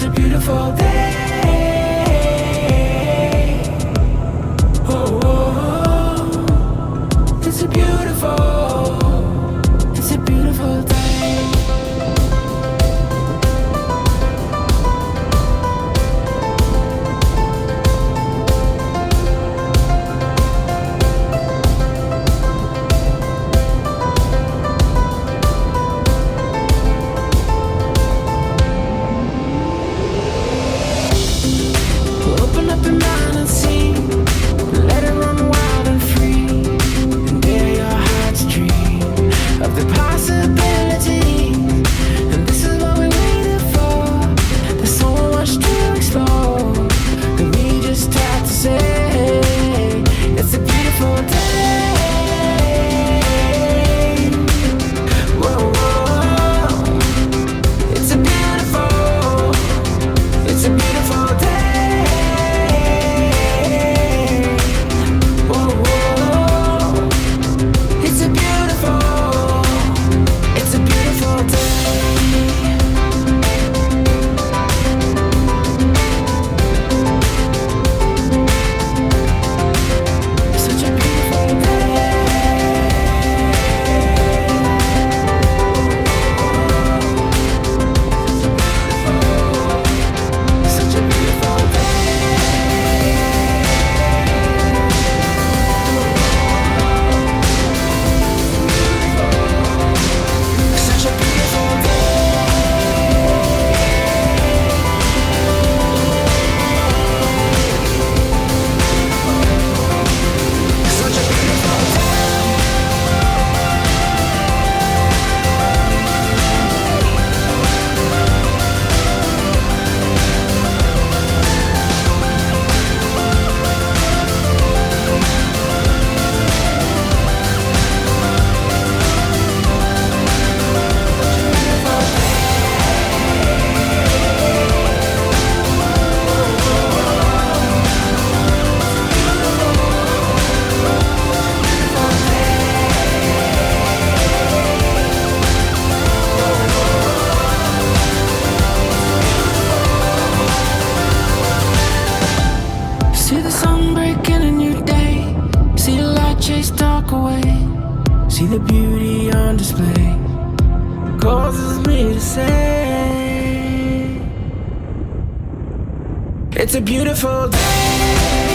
a beautiful day. Oh, oh, oh. It's a beautiful day. Open up your mind and see, let it run wild and free, and dare your heart's dream of the possibilities. And this is what we waited for. There's so much to explore that we just have to say it's a beautiful day. Whoa, whoa. It's a beautiful day. Whoa, whoa. It's a beautiful day. Such a beautiful day. Such a beautiful Such a beautiful Such a beautiful See the sun breaking a new day. See the light chase dark away. See the beauty on display. Causes me to say it's a beautiful day.